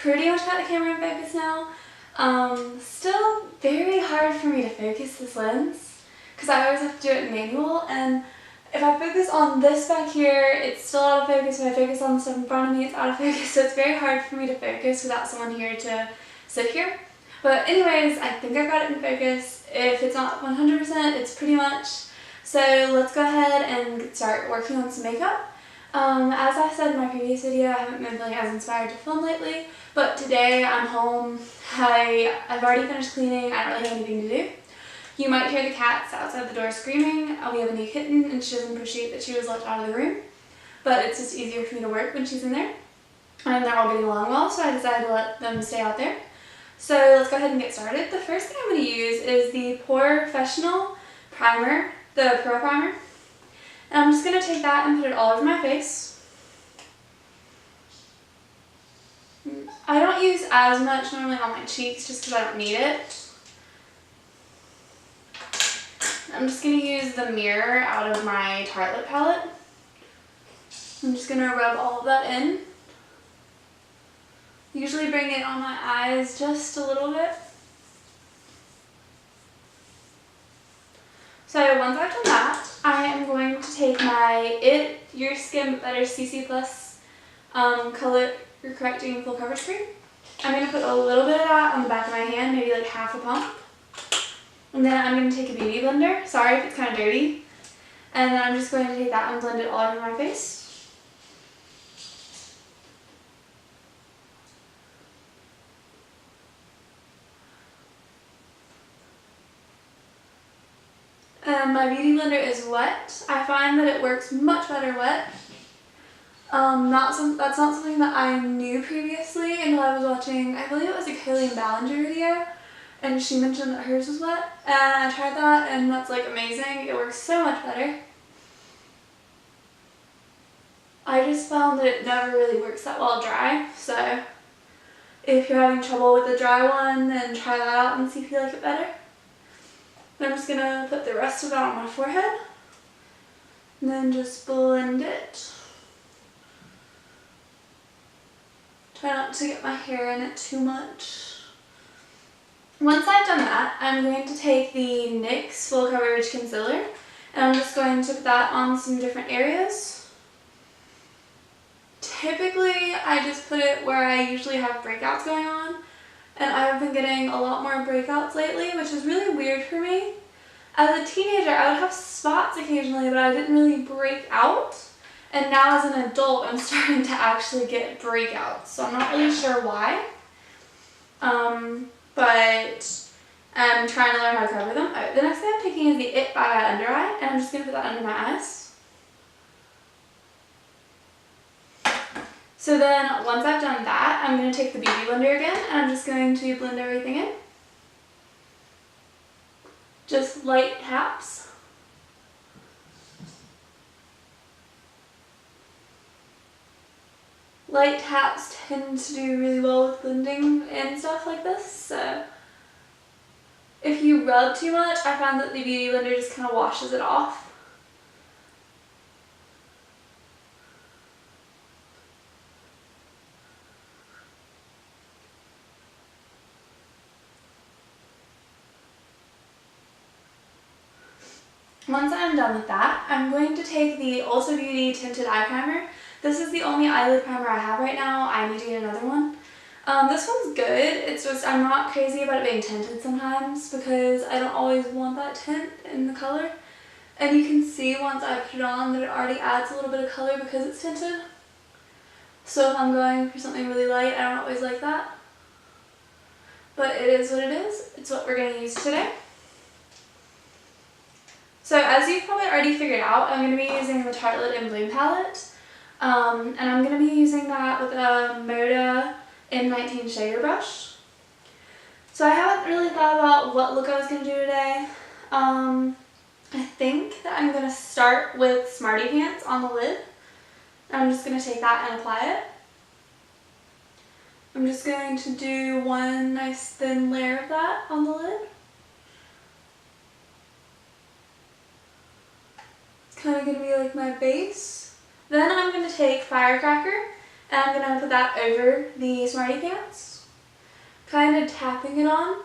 pretty much got the camera in focus now. Still very hard for me to focus this lens because I always have to do it manual, and if I focus on this back here, it's still out of focus. If I focus on the stuff in front of me, it's out of focus. So it's very hard for me to focus without someone here to sit here. But anyways, I think I got it in focus. If it's not 100%, it's pretty much. So let's go ahead and start working on some makeup. As I said in my previous video, I haven't been feeling as inspired to film lately, but today I'm home. I've already finished cleaning. I don't really have anything to do. You might hear the cats outside the door screaming. We have a new kitten and she doesn't appreciate that she was left out of the room, but it's just easier for me to work when she's in there. And they're all getting along well, so I decided to let them stay out there. So let's go ahead and get started. The first thing I'm going to use is the Professional Primer, the Pro Primer. And I'm just going to take that and put it all over my face. I don't use as much normally on my cheeks just because I don't need it. I'm just going to use the mirror out of my Tartelette palette. I'm just going to rub all of that in. Usually bring it on my eyes just a little bit. So once I've done that, I am going to take my Your Skin But Better CC Plus Color Correcting Full Coverage Cream. I'm going to put a little bit of that on the back of my hand, maybe like half a pump. And then I'm going to take a beauty blender. Sorry if it's kind of dirty. And then I'm just going to take that and blend it all over my face. My beauty blender is wet. I find that it works much better wet. That's not something that I knew previously until I was watching, I believe it was a Killian Ballinger video. And she mentioned that hers was wet, and I tried that, and that's like amazing. It works so much better. I just found that it never really works that well dry, so if you're having trouble with the dry one, then try that out and see if you like it better. Then I'm just going to put the rest of that on my forehead, and then just blend it. Try not to get my hair in it too much. Once I've done that, I'm going to take the NYX Full Coverage Concealer, and I'm just going to put that on some different areas. Typically, I just put it where I usually have breakouts going on, and I've been getting a lot more breakouts lately, which is really weird for me. As a teenager, I would have spots occasionally, but I didn't really break out, and now as an adult, I'm starting to actually get breakouts, so I'm not really sure why. But I'm trying to learn how to cover them. The next thing I'm taking is the It by Under Eye, and I'm just going to put that under my eyes. So then once I've done that, I'm going to take the Beauty Blender again, and I'm just going to blend everything in. Just light taps. Light taps tend to do really well with blending and stuff like this, so if you rub too much, I find that the Beauty Blender just kind of washes it off. Once I'm done with that, I'm going to take the Ulta Beauty Tinted Eye Primer. This is the only eyelid primer I have right now. I need to get another one. This one's good. It's just I'm not crazy about it being tinted sometimes because I don't always want that tint in the color. And you can see once I put it on that it already adds a little bit of color because it's tinted. So if I'm going for something really light, I don't always like that. But it is what it is. It's what we're going to use today. So as you've probably already figured out, I'm going to be using the Tartelette in Bloom palette. And I'm going to be using that with a Moda M19 shader brush. So I haven't really thought about what look I was going to do today. I think that I'm going to start with Smarty Pants on the lid. I'm just going to take that and apply it. I'm just going to do one nice thin layer of that on the lid. It's kind of going to be like my base. Then I'm going to take Firecracker And I'm going to put that over the Smarty Pants, kind of tapping it on.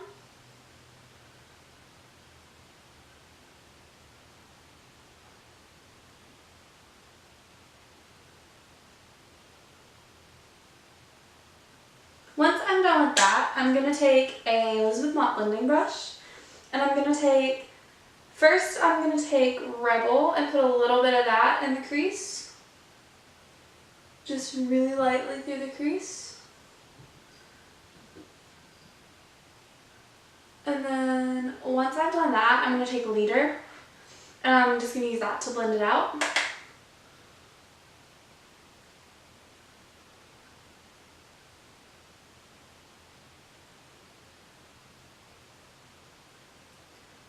Once I'm done with that, I'm going to take a Elizabeth Mott blending brush, and I'm going to take, first I'm going to take Rebel and put a little bit of that in the crease, just really lightly through the crease. And then once I've done that, I'm going to take Leader, and I'm just going to use that to blend it out.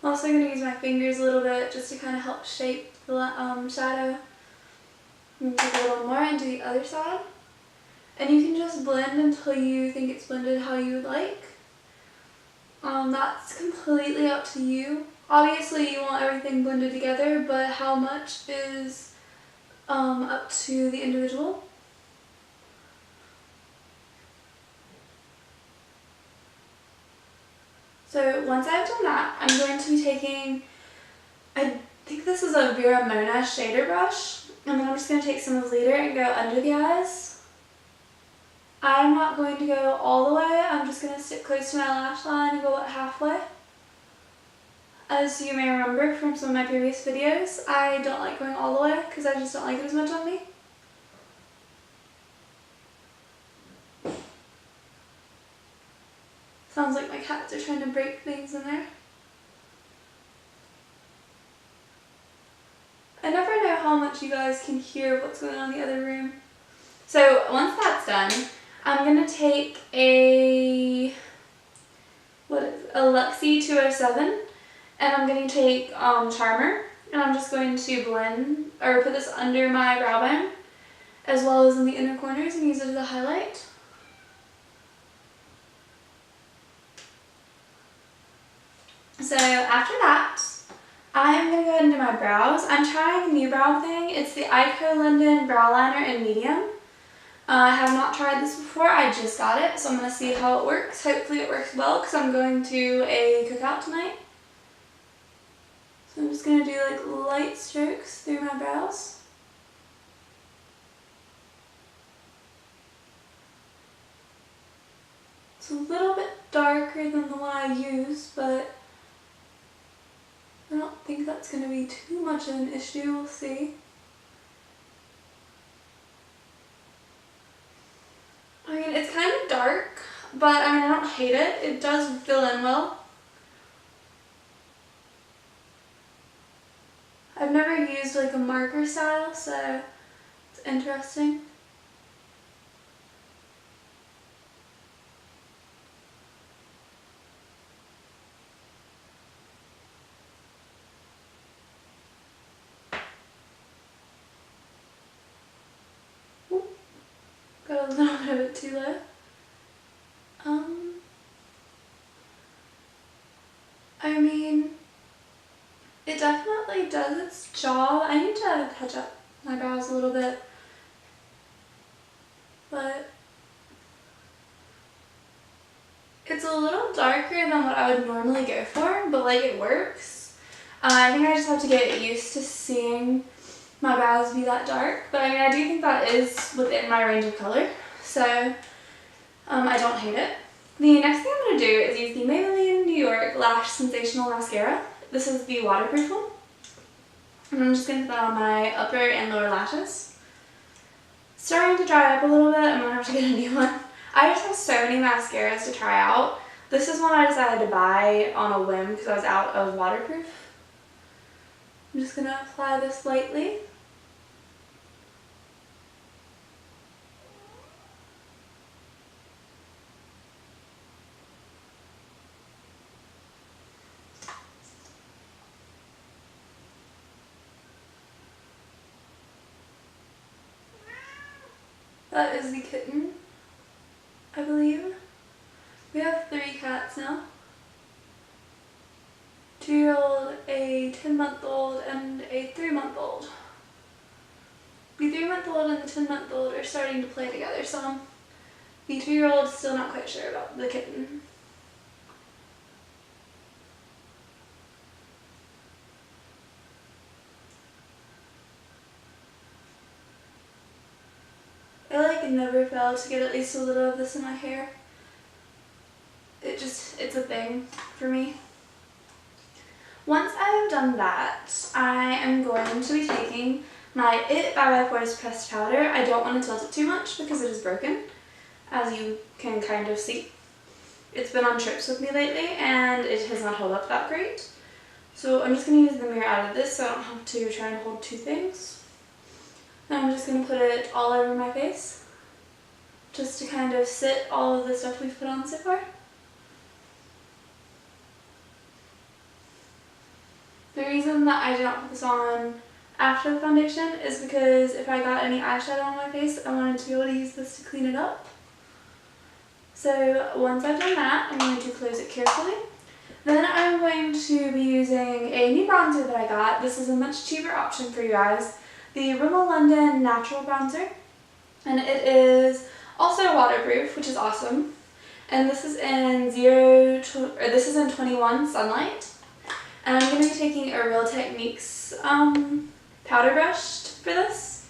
I'm also going to use my fingers a little bit just to kind of help shape the shadow. And take a little more and do the other side. And you can just blend until you think it's blended how you would like. That's completely up to you. Obviously you want everything blended together, but how much is up to the individual. So once I've done that, I'm going to be taking, I think this is a Vera Mona shader brush, and then I'm just going to take some of Leader and go under the eyes. I'm not going to go all the way, I'm just going to stick close to my lash line and go about halfway. As you may remember from some of my previous videos, I don't like going all the way because I just don't like it as much on me. Sounds like my cats are trying to break things in there. I never know how much you guys can hear what's going on in the other room. So once that's done, I'm going to take a Luxie 207, and I'm going to take Charmer, and I'm just going to blend, or put this under my brow bone, as well as in the inner corners, and use it as a highlight. So after that, I'm going to go ahead and do my brows. I'm trying a new brow thing. It's the Ico London Brow Liner in medium. I have not tried this before. I just got it, so I'm going to see how it works. Hopefully it works well because I'm going to a cookout tonight. So I'm just going to do like light strokes through my brows. It's a little bit darker than the one I used, but I don't think that's going to be too much of an issue. We'll see. I mean, it's kind of dark, but I mean, I don't hate it. It does fill in well. I've never used like a marker style, so it's interesting. Ooh, got a little bit of it too low. I mean, it definitely does its job. I need to touch up my brows a little bit, but it's a little darker than what I would normally go for, but like it works. I think I just have to get used to seeing my brows be that dark, but I mean, I do think that is within my range of color, so I don't hate it. The next thing I'm going to do is use the Maybelline New York Lash Sensational Mascara. This is the waterproof one. And I'm just going to put that on my upper and lower lashes. It's starting to dry up a little bit. I'm going to have to get a new one. I just have so many mascaras to try out. This is one I decided to buy on a whim because I was out of waterproof. I'm just going to apply this lightly. That is the kitten, I believe. We have 3 cats now. 2-year-old, a 10-month-old, and a 3-month-old. The 3-month 3-month-old and the 10-month-old are starting to play together some. The 2-year-old is still not quite sure about the kitten. I never fail to get at least a little of this in my hair. It's a thing for me. Once I have done that, I am going to be taking my It by Pores pressed powder. I don't want to tilt it too much because it is broken, as you can kind of see. It's been on trips with me lately and it has not held up that great. So I'm just going to use the mirror out of this so I don't have to try and hold two things. And I'm just going to put it all over my face, just to kind of sit all of the stuff we've put on so far. The reason that I did not put this on after the foundation is because if I got any eyeshadow on my face, I wanted to be able to use this to clean it up. So once I've done that, I'm going to close it carefully. Then I'm going to be using a new bronzer that I got. This is a much cheaper option for you guys. The Rimmel London Natural Bronzer. And it is also waterproof, which is awesome. And this is in 21 Sunlight. And I'm going to be taking a Real Techniques powder brush for this.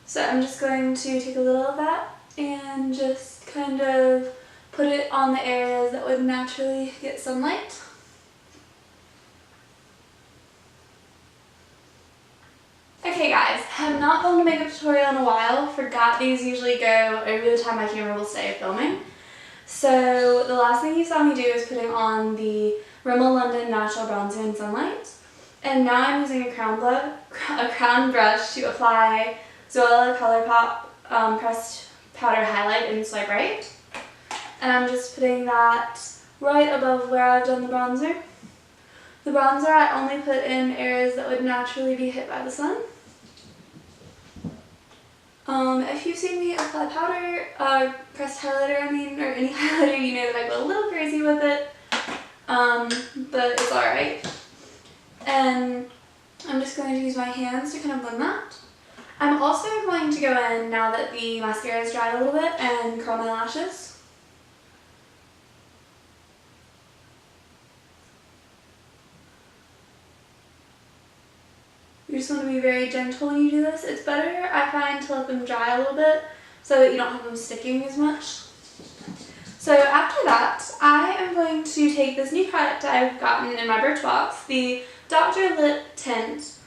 So I'm just going to take a little of that and just kind of put it on the areas that would naturally get sunlight. Okay guys, have not filmed a makeup tutorial in a while. Forgot these usually go over the time my camera will stay filming. So the last thing you saw me do is putting on the Rimmel London Natural Bronzer in Sunlight. And now I'm using a crown brush to apply Zoella Colourpop pressed powder highlight in Swipe Right. And I'm just putting that right above where I've done the bronzer. The bronzer I only put in areas that would naturally be hit by the sun. If you've seen me apply powder, pressed highlighter or any highlighter, you know that I go a little crazy with it, but it's alright. And I'm just going to use my hands to kind of blend that. I'm also going to go in, now that the mascara is dried a little bit, and curl my lashes. You just want to be very gentle when you do this. It's better, I find, to let them dry a little bit so that you don't have them sticking as much. So after that, I am going to take this new product I've gotten in my Birchbox, the Dr. Lip Tint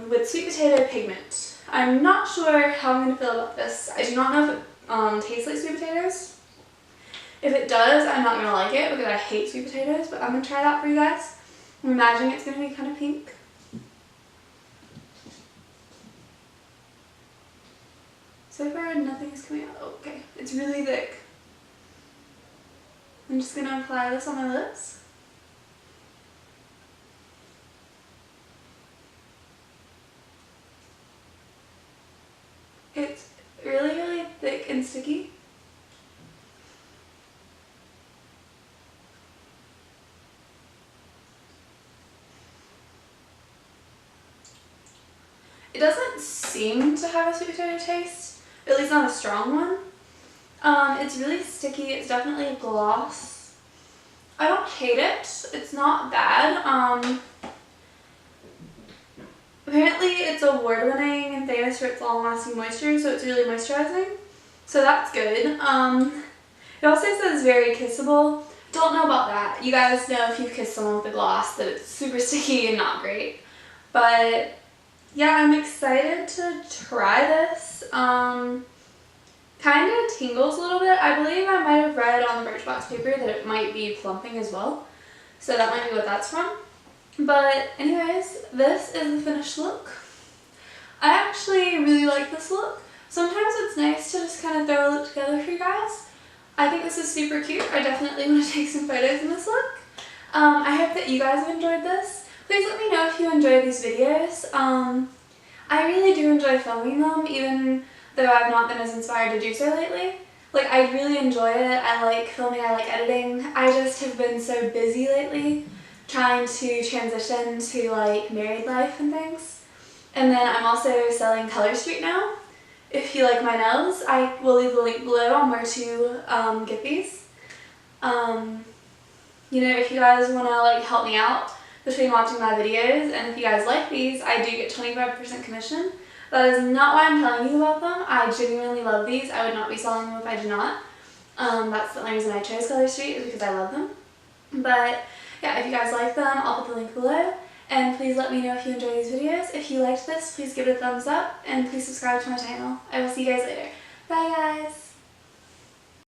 with Sweet Potato Pigment. I'm not sure how I'm going to feel about this. I do not know if it tastes like sweet potatoes. If it does, I'm not going to like it because I hate sweet potatoes, but I'm going to try it out for you guys. I'm imagining it's going to be kind of pink. So far, nothing is coming out. Oh, okay, it's really thick. I'm just going to apply this on my lips. It's really, really thick and sticky. It doesn't seem to have a sweet potato taste, at least not a strong one. It's really sticky. It's definitely a gloss. I don't hate it. It's not bad. Apparently it's award-winning and famous for its long-lasting moisture, so it's really moisturizing. So that's good. It also says very kissable. Don't know about that. You guys know if you've kissed someone with a gloss that it's super sticky and not great. But yeah, I'm excited to try this. Kind of tingles a little bit. I believe I might have read on the Birchbox paper that it might be plumping as well. So that might be what that's from. But anyways, this is the finished look. I actually really like this look. Sometimes it's nice to just kind of throw a look together for you guys. I think this is super cute. I definitely want to take some photos in this look. I hope that you guys have enjoyed this. Please let me know if you enjoy these videos. I really do enjoy filming them, even though I've not been as inspired to do so lately. Like, I really enjoy it. I like filming, I like editing. I just have been so busy lately trying to transition to like married life and things And then I'm also selling Color Street now. If you like my nails, I will leave the link below on where to get these. You know, if you guys want to like help me out between watching my videos, and if you guys like these, I do get 25% commission. That is not why I'm telling you about them. I genuinely love these. I would not be selling them if I did not. That's the only reason I chose Color Street, is because I love them. But yeah, if you guys like them, I'll put the link below. And please let me know if you enjoy these videos. If you liked this, please give it a thumbs up, and please subscribe to my channel. I will see you guys later. Bye guys!